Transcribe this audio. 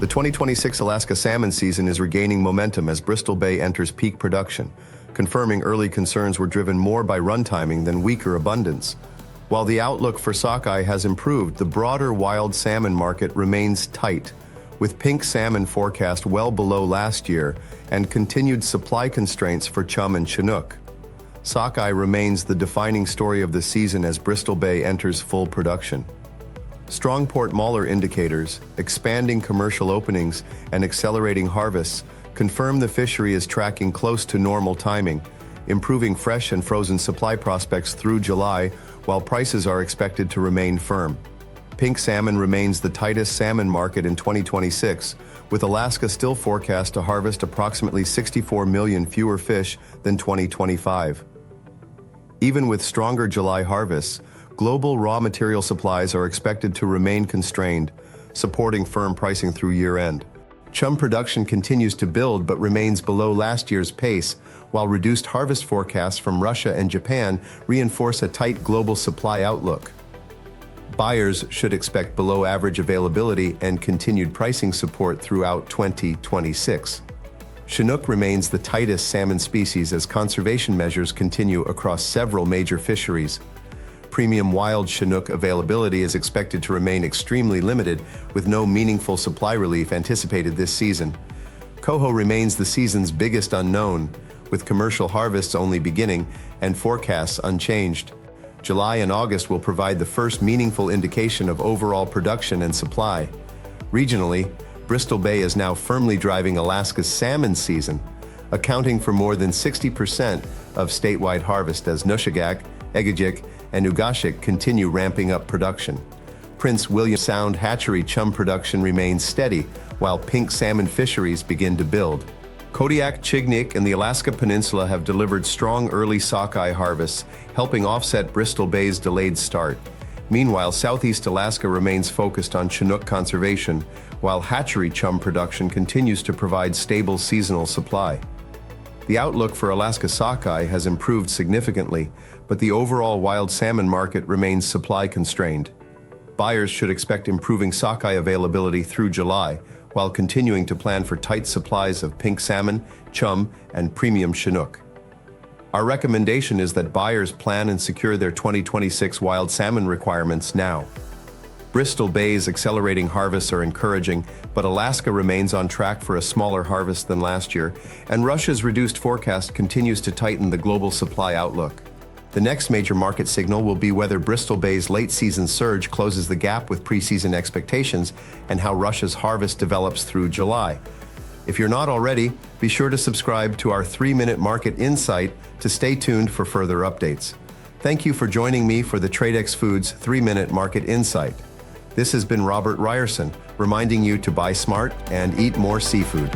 The 2026 Alaska salmon season is regaining momentum as Bristol Bay enters peak production, confirming early concerns were driven more by run timing than weaker abundance. While the outlook for sockeye has improved, the broader wild salmon market remains tight, with pink salmon forecast well below last year and continued supply constraints for chum and Chinook. Sockeye remains the defining story of the season as Bristol Bay enters full production. Strong port mauler indicators, expanding commercial openings, and accelerating harvests confirm the fishery is tracking close to normal timing, improving fresh and frozen supply prospects through July, while prices are expected to remain firm. Pink salmon remains the tightest salmon market in 2026, with Alaska still forecast to harvest approximately 64 million fewer fish than 2025. Even with stronger July harvests, global raw material supplies are expected to remain constrained, supporting firm pricing through year-end. Chum production continues to build but remains below last year's pace, while reduced harvest forecasts from Russia and Japan reinforce a tight global supply outlook. Buyers should expect below-average availability and continued pricing support throughout 2026. Chinook remains the tightest salmon species as conservation measures continue across several major fisheries. Premium wild Chinook availability is expected to remain extremely limited, with no meaningful supply relief anticipated this season. Coho remains the season's biggest unknown, with commercial harvests only beginning and forecasts unchanged. July and August will provide the first meaningful indication of overall production and supply. Regionally, Bristol Bay is now firmly driving Alaska's salmon season, accounting for more than 60% of statewide harvest as Nushagak, Egejik, and Ugashik continue ramping up production. Prince William Sound hatchery chum production remains steady, while pink salmon fisheries begin to build. Kodiak, Chinook, and the Alaska Peninsula have delivered strong early sockeye harvests, helping offset Bristol Bay's delayed start. Meanwhile, Southeast Alaska remains focused on Chinook conservation, while hatchery chum production continues to provide stable seasonal supply. The outlook for Alaska sockeye has improved significantly, but the overall wild salmon market remains supply constrained. Buyers should expect improving sockeye availability through July, while continuing to plan for tight supplies of pink salmon, chum, and premium Chinook. Our recommendation is that buyers plan and secure their 2026 wild salmon requirements now. Bristol Bay's accelerating harvests are encouraging, but Alaska remains on track for a smaller harvest than last year, and Russia's reduced forecast continues to tighten the global supply outlook. The next major market signal will be whether Bristol Bay's late-season surge closes the gap with preseason expectations and how Russia's harvest develops through July. If you're not already, be sure to subscribe to our 3-Minute Market Insight to stay tuned for further updates. Thank you for joining me for the Tradex Foods 3-Minute Market Insight. This has been Robert Ryerson, reminding you to buy smart and eat more seafood.